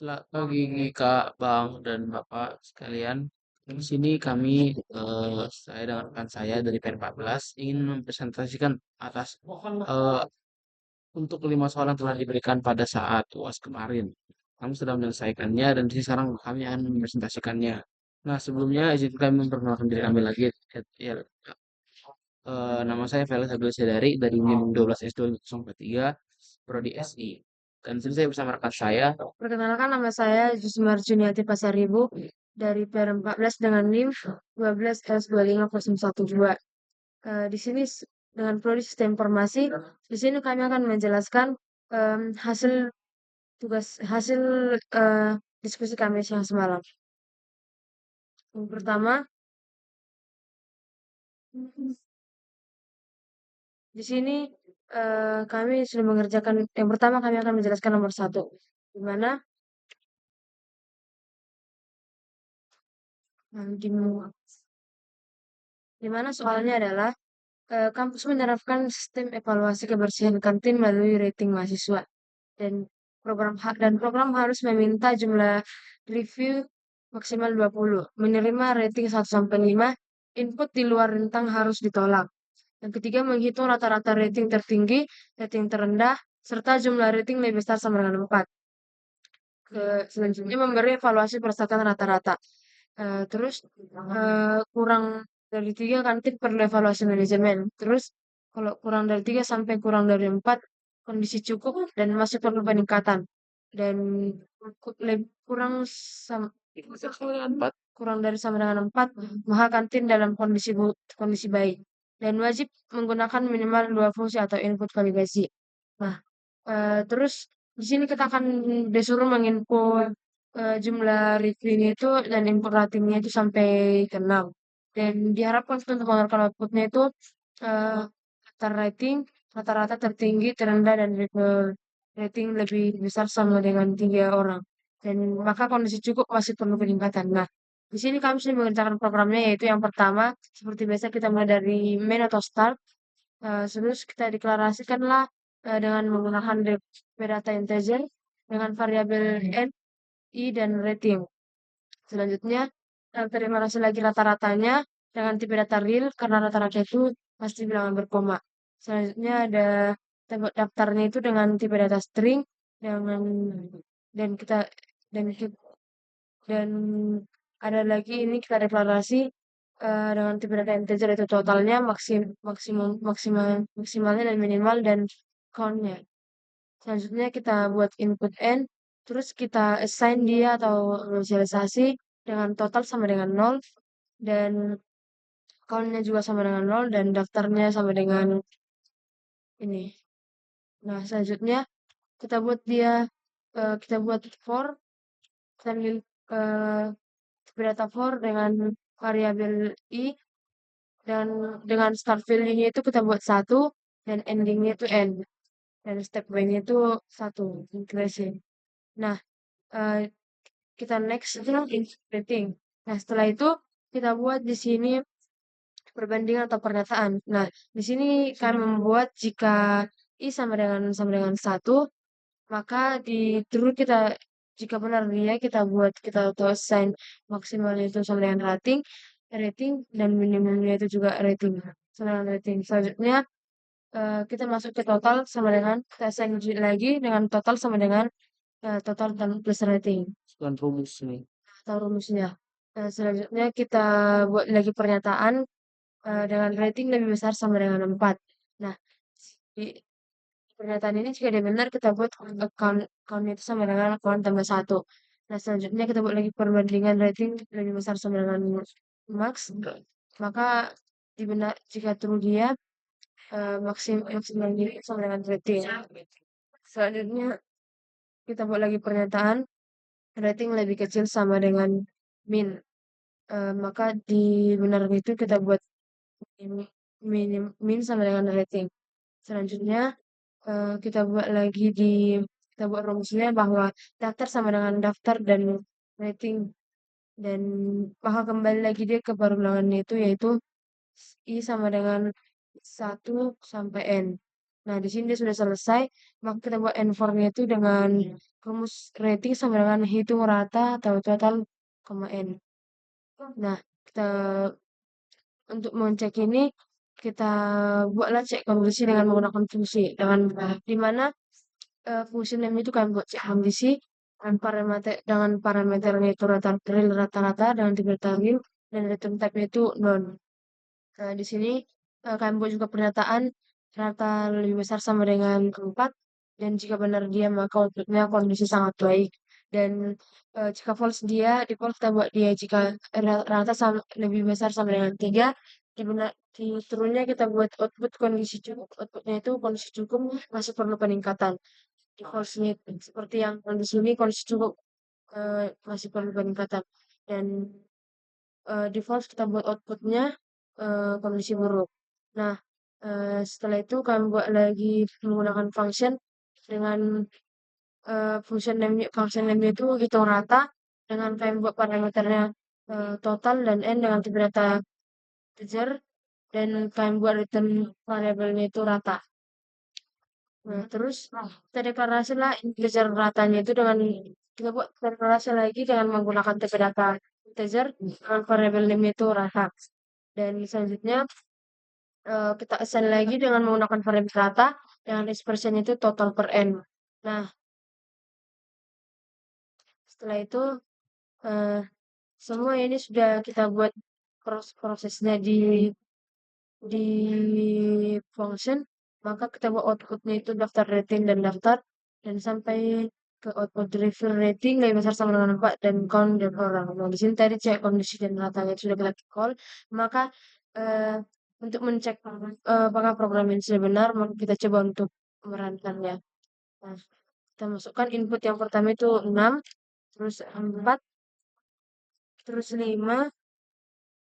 Selamat pagi Kak, Bang, dan Bapak sekalian. Di sini kami, saya dengan rekan saya dari PN14 ingin mempresentasikan atas untuk 5 soal yang telah diberikan pada saat UAS kemarin. Kami sudah menyelesaikannya dan di sini sekarang kami akan mempresentasikannya. Nah, sebelumnya izin kami memperkenalkan diri kami lagi. Ya, nama saya Felix Abdul Sedari dari NIM 12S2043 Prodi SI. Dan di sini saya bersama rekan saya. Perkenalkan nama saya Jusmar Juniati Pasaribu dari PR14 dengan NIM 12S25012. Di sini dengan prodi sistem informasi, di sini kami akan menjelaskan hasil hasil diskusi kami siang semalam. Yang pertama, di sini kami sudah mengerjakan. Yang pertama kami akan menjelaskan nomor satu, di mana di, di mana soalnya adalah kampus menerapkan sistem evaluasi kebersihan kantin melalui rating mahasiswa dan program harus meminta jumlah review maksimal 20. Menerima rating 1 sampai 5, input di luar rentang harus ditolak. Yang ketiga, menghitung rata-rata rating tertinggi, rating terendah, serta jumlah rating lebih besar sama dengan 4. Selanjutnya memberi evaluasi berdasarkan rata-rata. Terus kurang dari 3 kantin perlu evaluasi manajemen. Terus kalau kurang dari 3 sampai kurang dari 4 kondisi cukup dan masih perlu peningkatan. Dan kurang kurang dari sama dengan 4 maka kantin dalam kondisi baik. Dan wajib menggunakan minimal 2 fungsi atau input validasi. Nah, terus di sini kita akan disuruh menginput jumlah readme-nya itu dan input ratingnya itu sampai ke 6. Dan diharapkan untuk mengeluarkan outputnya itu eh, daftar rating rata-rata tertinggi, terendah, dan rating lebih besar sama dengan 3 orang. Dan maka kondisi cukup masih perlu peningkatan. Nah, di sini kami sudah mengerjakan programnya yaitu yang pertama, seperti biasa kita mulai dari main atau start. Terus kita deklarasikanlah dengan menggunakan data integer dengan variabel n, i, dan rating. Selanjutnya, terima kasih lagi rata-ratanya dengan tipe data real karena rata-rata itu pasti bilangan berkoma. Selanjutnya ada daftarnya itu dengan tipe data string dengan dan kita dan kita, dan ada lagi ini kita deklarasi dengan tipe data integer itu totalnya maksimalnya dan minimal dan countnya. Selanjutnya kita buat input n, terus kita assign dia atau inisialisasi dengan total sama dengan 0 dan countnya juga sama dengan 0 dan daftarnya sama dengan ini. Nah, selanjutnya kita buat for, kita ambil eh, data for dengan variabel i dan dengan start value-nya itu kita buat 1 dan ending-nya itu n dan step by-nya itu 1 increasing. Nah, eh, kita next itu rating. Nah, setelah itu kita buat di sini perbandingan atau pernyataan. Nah, di sini kami membuat jika i sama dengan 1, maka di true kita jika benar dia kita auto assign maksimalnya itu sama dengan rating dan minimumnya itu juga rating sama dengan rating. Selanjutnya kita masuk ke total sama dengan kita assign lagi dengan total sama dengan total dan plus rating Bukan rumus nih. atau rumusnya. Selanjutnya kita buat lagi pernyataan dengan rating lebih besar sama dengan 4. Nah, di pernyataan ini jika dia benar kita buat count itu sama dengan count tambah 1. Nah, selanjutnya kita buat lagi perbandingan rating lebih besar sama dengan max. Maka jika true dia maksimal diri sama dengan rating. Selanjutnya kita buat lagi pernyataan rating lebih kecil sama dengan min. Maka di benar itu kita buat min sama dengan rating. Selanjutnya kita buat rumusnya bahwa daftar sama dengan daftar dan rating dan maka kembali lagi dia ke perulangannya itu yaitu i sama dengan 1 sampai n. Nah, di sini dia sudah selesai, maka kita buat N-formnya itu dengan rumus rating sama dengan hitung rata atau total, koma N. Nah, kita untuk mengecek ini, kita buatlah cek kondisi dengan menggunakan fungsi, dengan di mana fungsi name itu kami buat cek kondisi dengan parameternya itu rata-rata dengan tipe real dan return type-nya itu non. Nah, di sini kami buat juga pernyataan rata lebih besar sama dengan 4 dan jika benar dia maka outputnya kondisi sangat baik dan jika false dia di false kita buat dia jika rata lebih besar sama dengan 3 di turunnya kita buat output kondisi cukup, outputnya itu kondisi cukup masih perlu peningkatan. Di false-nya seperti yang di sini kondisi cukup masih perlu peningkatan dan di false kita buat outputnya kondisi buruk. Nah, setelah itu kami buat lagi menggunakan function dengan function name itu hitung rata dengan kami buat parameternya total dan n dengan tipe data integer dan kami buat return variabelnya itu rata. Nah, terus kita deklarasi lah integer ratanya itu dengan kita buat deklarasi lagi dengan menggunakan tipe data integer dengan variabel name itu rata. Dan selanjutnya kita assign lagi dengan menggunakan variabel rata dengan expression itu total per n. Nah, setelah itu eh, semua ini sudah kita buat prosesnya di function, maka kita buat outputnya itu daftar rating dan daftar dan sampai ke output refill rating lebih besar sama dengan 4 dan count dan orang. Nah, di sini tadi cek kondisi dan ratanya sudah kita call, maka eh, untuk mencek apakah program ini sudah benar, maka kita coba untuk merankannya. Nah, kita masukkan input yang pertama itu 6, terus 4, terus 5,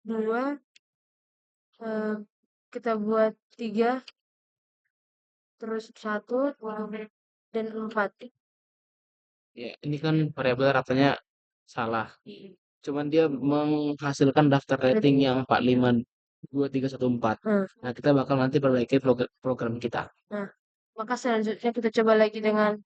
2, eh, kita buat 3, terus 1, dan 4. Ya, ini kan variabel ratanya salah. Cuman dia menghasilkan daftar rating yang 452314. Nah, Nah, kita bakal nanti perbaiki program kita. nah, maka selanjutnya kita coba lagi dengan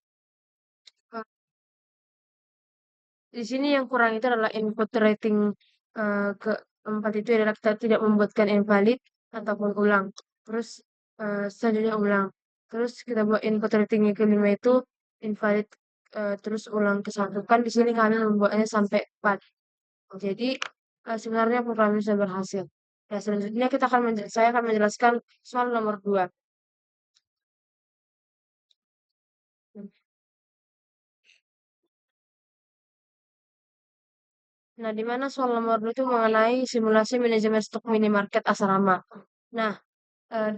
di sini yang kurang itu adalah input rating keempat itu adalah kita tidak membuatkan invalid ataupun ulang. Terus selanjutnya ulang. Terus kita buat input rating yang kelima itu invalid terus ulang ke satu. Kan di sini kami membuatnya sampai 4. Jadi sebenarnya program ini sudah berhasil. Nah, selanjutnya saya akan menjelaskan soal nomor 2. Nah, di mana soal nomor 2 itu mengenai simulasi manajemen stok minimarket asrama. Nah, eh,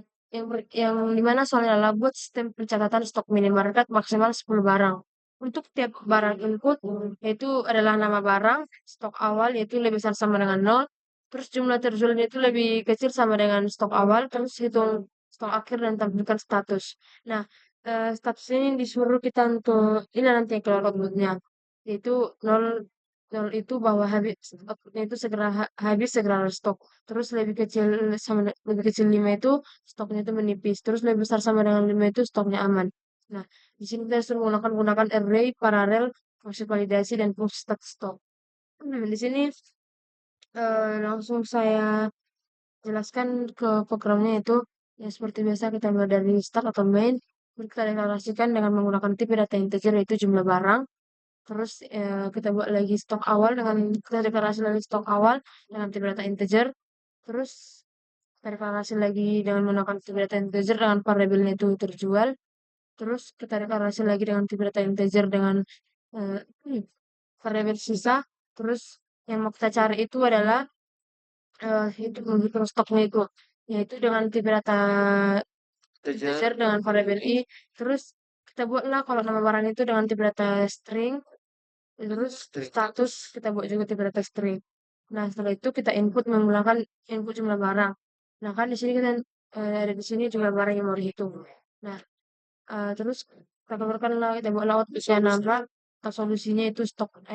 yang di mana soalnya adalah buat sistem pencatatan stok minimarket maksimal 10 barang. Untuk tiap barang input yaitu adalah nama barang, stok awal yaitu lebih besar sama dengan 0, terus jumlah terjualnya itu lebih kecil sama dengan stok awal, terus hitung stok akhir dan tampilkan status. Nah, status ini disuruh kita untuk ini nanti keluar outputnya yaitu 0 0 itu bahwa outputnya itu segera habis segera stok. Terus lebih kecil 5 itu stoknya itu menipis. Terus lebih besar sama dengan 5 itu stoknya aman. Nah, di sini kita suruh menggunakan array, paralel, fungsi validasi dan fungsi stat stok. Nah, di sini langsung saya jelaskan ke programnya itu ya seperti biasa kita mulai dari start atau main. Terus kita deklarasikan dengan menggunakan tipe data integer yaitu jumlah barang. Terus kita buat lagi stok awal dengan kita deklarasi lagi stok awal dengan tipe data integer. Terus kita deklarasi lagi dengan menggunakan tipe data integer dengan variabelnya itu terjual. Terus kita deklarasi lagi dengan tipe data integer dengan eh, variabel sisa. Terus yang mau kita cari itu adalah itu menghitung stoknya itu, yaitu dengan tipe data integer dengan variabel i. Terus kita buatlah kalau nama barang itu dengan tipe data string. Terus status kita buat juga tipe data string. Nah, setelah itu kita input menggunakan input jumlah barang. Nah, kan di sini kita ada di sini jumlah barang yang mau dihitung. Nah, terus kita keluarkan lah kita buat laut bisa nama atau solusinya itu stok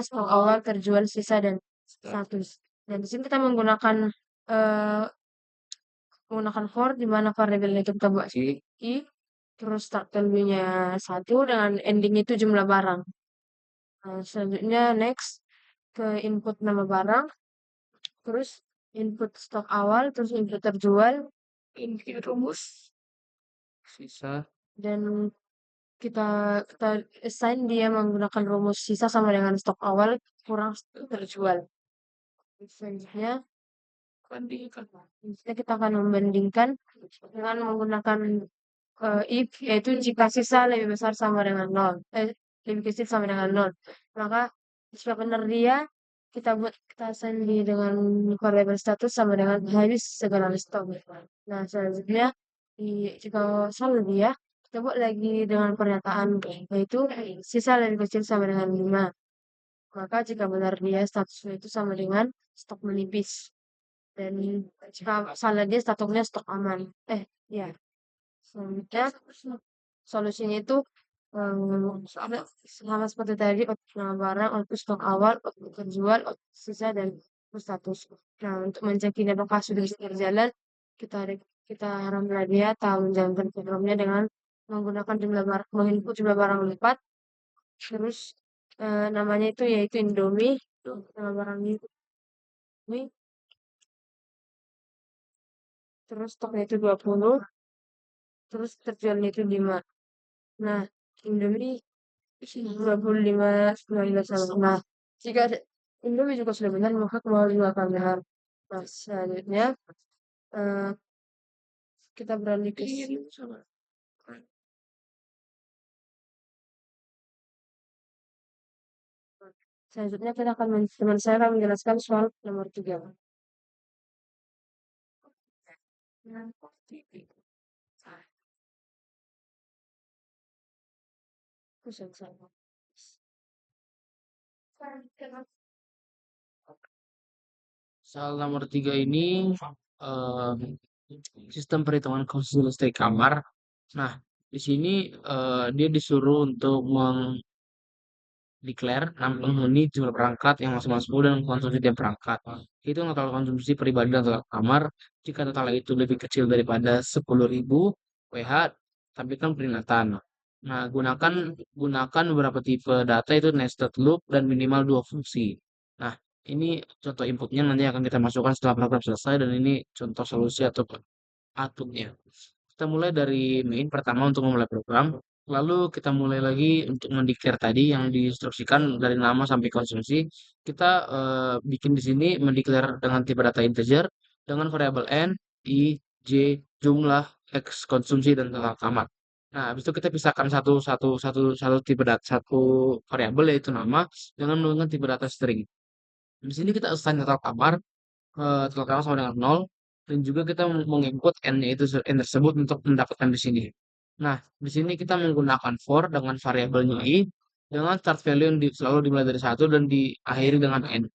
stok awal terjual sisa dan status. Dan di sini kita menggunakan for di mana variabelnya kita buat I, terus start value-nya 1 dengan ending itu jumlah barang. Nah, selanjutnya next ke input nama barang, terus input stok awal, terus input terjual, ini rumus sisa dan kita kita assign dia menggunakan rumus sisa sama dengan stok awal kurang stok terjual. Selanjutnya bandingkan. kita akan membandingkan dengan menggunakan if, yaitu jika sisa lebih besar sama dengan nol, lebih kecil sama dengan nol, maka jika benar dia, kita assign dia dengan variabel status sama dengan habis segala stok. Nah, selanjutnya jika salah dia, kita buat lagi dengan pernyataan yaitu sisa lebih kecil sama dengan 5. Maka jika benar dia statusnya itu sama dengan stok menipis. Dan jika salah dia statusnya stok aman. Ya. Selanjutnya solusinya itu sama seperti tadi, output nama barang, output stok awal, output terjual, output sisa, dan output status. Nah, untuk mencek ini apakah sudah bisa berjalan, kita kita harapkan dia tahu menjalankan programnya dengan menggunakan jumlah barang, menginput jumlah barang lipat, terus namanya itu yaitu Indomie, nama barangnya itu Indomie, terus stoknya itu 20, terus terjualnya itu 5. Nah, Indomie 25 sama. Nah, jika Indomie juga sudah benar, maka kembali juga akan benar. Nah, selanjutnya eh, kita beralih ke selanjutnya kita akan teman saya akan menjelaskan soal nomor 3. Soal nomor 3 ini eh, sistem perhitungan konsumsi listrik kamar. Nah, di sini dia disuruh untuk declare penghuni jumlah perangkat yang masing-masing dan konsumsi tiap perangkat. Itu total konsumsi pribadi dan total kamar. Jika total itu lebih kecil daripada 10.000 WH, tampilkan peringatan. Nah, gunakan beberapa tipe data itu nested loop dan minimal 2 fungsi. Nah, ini contoh inputnya nanti akan kita masukkan setelah program selesai dan ini contoh solusi atau outputnya. Kita mulai dari main pertama untuk memulai program. Lalu kita mulai lagi untuk mendeklar tadi yang diinstruksikan dari nama sampai konsumsi. Kita bikin di sini mendeklar dengan tipe data integer dengan variabel n, i, j, jumlah, x konsumsi dan total kamar. Nah, habis itu kita pisahkan satu tipe data satu variabel yaitu nama dengan menggunakan tipe data string. Di sini kita assign total kamar total kamar sama dengan 0 dan juga kita menginput n yaitu n tersebut untuk mendapatkan di sini. Nah, di sini kita menggunakan for dengan variabelnya i dengan start value yang selalu dimulai dari 1 dan diakhiri dengan n.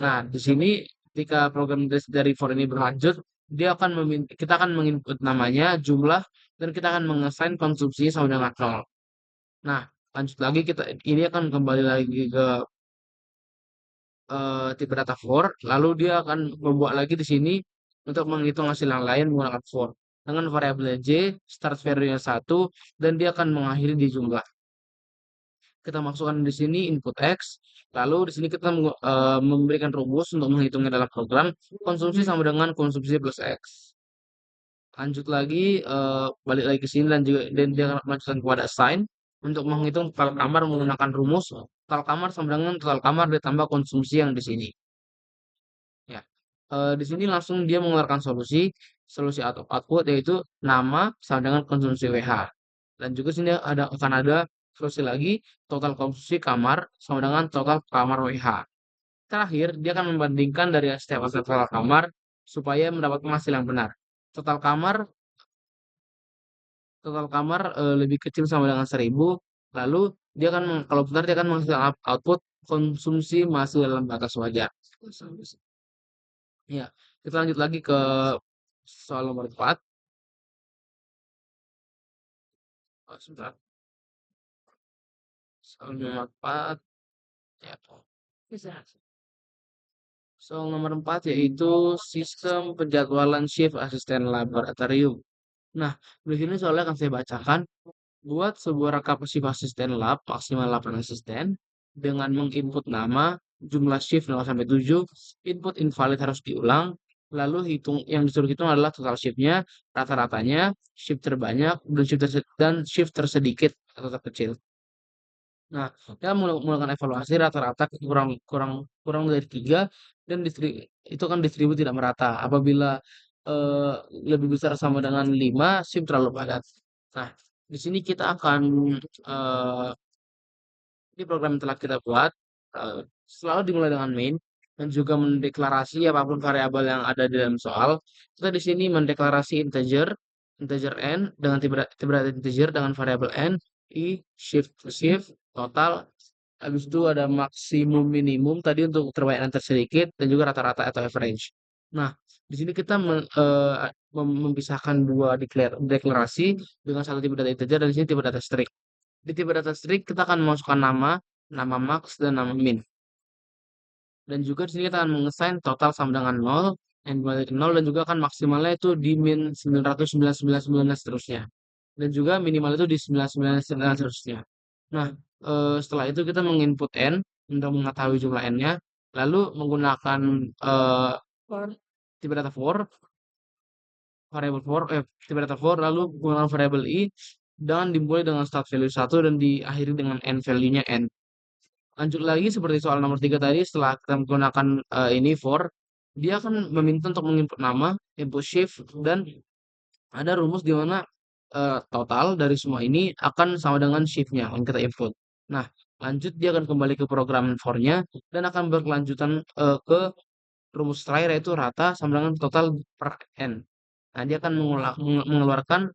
Nah, di sini ketika program dari for ini berlanjut, kita akan menginput namanya, jumlah, dan kita akan mengassign konsumsi sama dengan 0. Nah, lanjut lagi ini akan kembali lagi ke tipe data for, lalu dia akan membuat lagi di sini untuk menghitung hasil yang lain menggunakan for dengan variabel j, start value-nya 1, dan dia akan mengakhiri di jumlah. Kita masukkan di sini input X, lalu di sini kita memberikan rumus untuk menghitungnya dalam program konsumsi sama dengan konsumsi plus X. Lanjut lagi, balik lagi ke sini dan dia akan melanjutkan kepada assign untuk menghitung total kamar menggunakan rumus total kamar sama dengan total kamar ditambah konsumsi yang di sini. Ya, di sini langsung dia mengeluarkan solusi atau output yaitu nama sama dengan konsumsi WH. Dan juga sini akan ada solusi lagi total konsumsi kamar sama dengan total kamar WH. Terakhir, dia akan membandingkan dari setiap hasil total kamar supaya mendapatkan hasil yang benar. Total kamar lebih kecil sama dengan 1.000. Lalu kalau benar dia akan menghasilkan output konsumsi masih dalam batas wajar. Ya, kita lanjut lagi ke soal nomor 4. Oh, sebentar. Soal nomor 4. Ya. Bisa. Soal nomor 4 yaitu sistem penjadwalan shift asisten laboratorium. Nah, di sini soalnya akan saya bacakan. Buat sebuah rekapitulasi asisten lab maksimal 8 asisten dengan menginput nama, jumlah shift 0 sampai 7, input invalid harus diulang, lalu yang disuruh hitung adalah total shiftnya, rata-ratanya, shift terbanyak, dan shift tersedikit atau terkecil. Nah, kita melakukan evaluasi rata-rata kurang kurang kurang dari 3 dan itu kan distribusi tidak merata. Apabila eh, lebih besar sama dengan 5, SIM terlalu padat. Nah, di sini kita akan eh, ini program yang telah kita buat selalu dimulai dengan main dan juga mendeklarasi apapun variabel yang ada di dalam soal. Kita di sini mendeklarasi integer n dengan tipe data integer dengan variabel n, i, shift to shift, total. Habis itu ada maksimum minimum tadi untuk terbanyak dan tersedikit dan juga rata-rata atau average. Nah, di sini kita memisahkan dua deklarasi dengan satu tipe data integer dan di sini tipe data string. Di tipe data string kita akan memasukkan nama, nama max dan nama min. Dan juga di sini kita akan mengesain total sama dengan 0, n kembali ke 0 dan juga akan maksimalnya itu di min 999 dan seterusnya. Dan juga minimal itu di 999 dan seterusnya. Nah, setelah itu kita menginput n untuk mengetahui jumlah n-nya, lalu menggunakan For tipe data for, variable for, tipe data for, lalu menggunakan variable i, dan dimulai dengan start value 1 dan diakhiri dengan n value-nya n. Lanjut lagi seperti soal nomor 3 tadi, setelah kita menggunakan ini for, dia akan meminta untuk menginput nama, input shift, dan ada rumus di mana total dari semua ini akan sama dengan shift-nya yang kita input. Nah, lanjut dia akan kembali ke program for-nya dan akan berkelanjutan ke rumus terakhir yaitu rata sama dengan total per n. Nah, dia akan mengeluarkan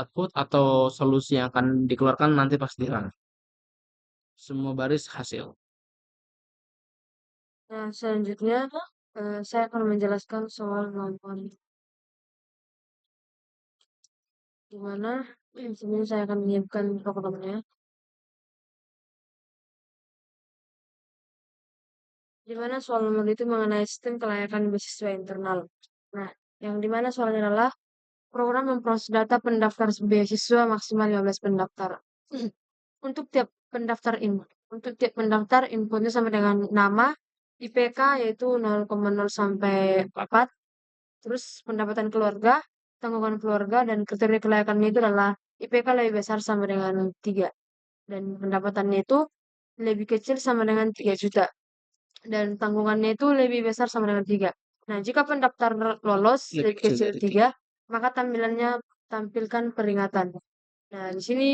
output atau solusi yang akan dikeluarkan nanti pas di run. Semua baris hasil. Nah, selanjutnya saya akan menjelaskan soal nomor di mana sebelum saya akan menyiapkan programnya. Di mana soal nomor itu mengenai sistem kelayakan beasiswa internal. Nah, yang di mana soalnya adalah program memproses data pendaftar beasiswa maksimal 15 pendaftar. Untuk tiap pendaftar untuk tiap pendaftar inputnya sama dengan nama, IPK yaitu 0,0 sampai 4, terus pendapatan keluarga, tanggungan keluarga, dan kriteria kelayakannya itu adalah IPK lebih besar sama dengan 3. Dan pendapatannya itu lebih kecil sama dengan 3 juta. Dan tanggungannya itu lebih besar sama dengan 3. Nah, jika pendaftar lolos lebih kecil dari 3, maka tampilkan peringatan. Nah, di sini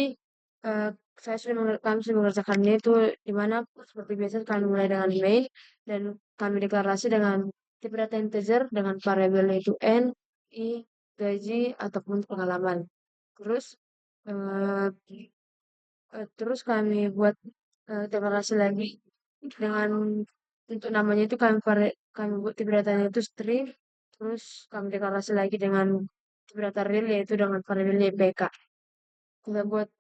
eh, kami sudah mengerjakannya itu di mana seperti biasa kami mulai dengan main dan kami deklarasi dengan tipe data integer dengan variabel yaitu n, i, gaji ataupun pengalaman. Terus eh, terus kami buat deklarasi lagi dengan untuk namanya itu kami buat tipe datanya itu string, terus kami deklarasi lagi dengan tipe data real yaitu dengan variabel IPK. Kita buat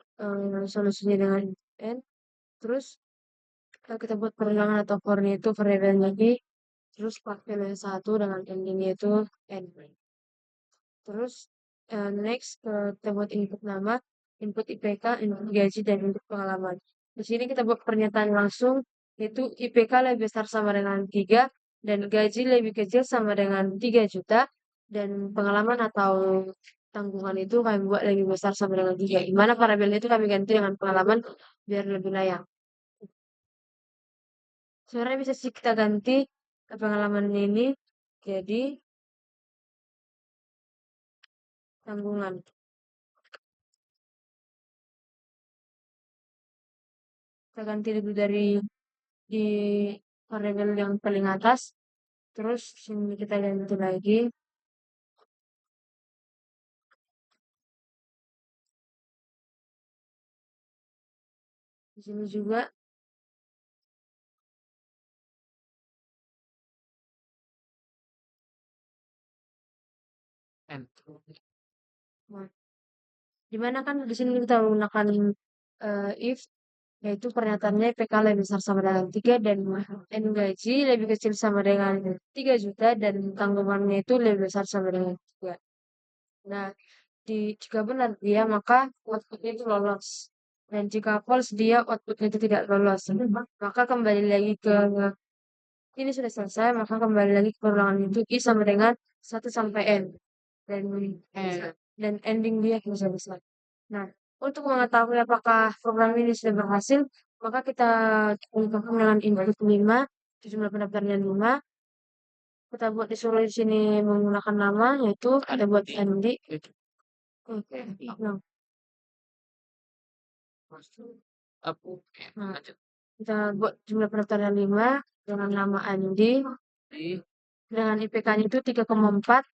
solusinya dengan n, terus kita buat perhilangan atau for-nya itu variabelnya i, terus pakai value 1 dengan endingnya itu n. Terus next kita buat input nama, input IPK, input gaji, dan input pengalaman. Di sini kita buat pernyataan langsung, yaitu IPK lebih besar sama dengan 3, dan gaji lebih kecil sama dengan 3 juta, dan pengalaman atau tanggungan itu kami buat lebih besar sama dengan 3. Di mana variabel itu kami ganti dengan pengalaman biar lebih layak. Sebenarnya bisa sih kita ganti pengalaman ini jadi tanggungan. Kita ganti dulu dari di variabel yang paling atas. Terus sini kita ganti lagi. Di sini juga. N. Nah, dimana kan di sini kita menggunakan if yaitu pernyataannya PK lebih besar sama dengan 3 dan N gaji lebih kecil sama dengan 3 juta dan tanggungannya itu lebih besar sama dengan 3. Nah, jika benar dia, maka outputnya itu lolos. Dan jika false dia, outputnya itu tidak lolos. Maka kembali lagi ke ini sudah selesai, maka kembali lagi ke perulangan itu I sama dengan 1 sampai N. Dan dan ending dia bisa besar. Nah, untuk mengetahui apakah program ini sudah berhasil, maka kita ungkapkan dengan input 5, jumlah pendaftarnya 5. Kita buat disuruh di sini menggunakan nama, yaitu kita buat ND. Oke, nah, nah, kita buat jumlah pendaftarnya 5 dengan nama Andi dengan IPK-nya itu 3,4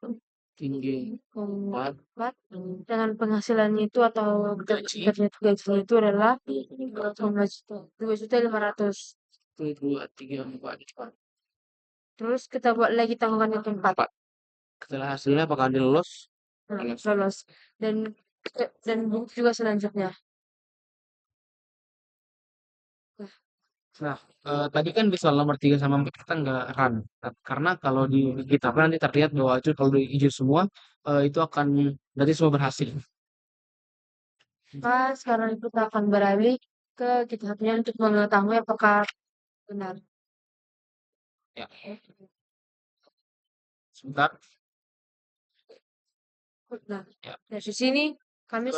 tinggi 4 dengan penghasilannya itu atau gajinya itu adalah 2.500.000. dua tiga empat. Terus kita buat lagi tanggungan itu 4. Setelah hasilnya apakah dia lolos? Lolos. Dan bukti juga selanjutnya. Nah, tadi kan di soal nomor 3 sama 4 kita nggak run. Karena kalau di kita kan nanti terlihat bahwa itu kalau di hijau semua, itu akan berarti semua berhasil. Nah, sekarang kita akan beralih ke kitabnya untuk mengetahui apakah benar. Ya, sebentar. Nah, Ya, dari sini kami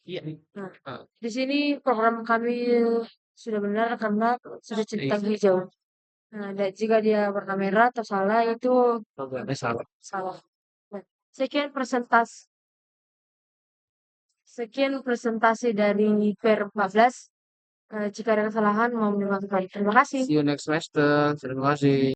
iya nih. nah, Eh, di sini program kami sudah benar karena sudah centang hijau. Nah, dan jika dia warna merah atau salah itu programnya salah. salah. Nah, sekian presentasi sekian presentasi dari PR 14. Jika ada kesalahan mohon dimaafkan. Terima kasih. See you next semester. Terima kasih.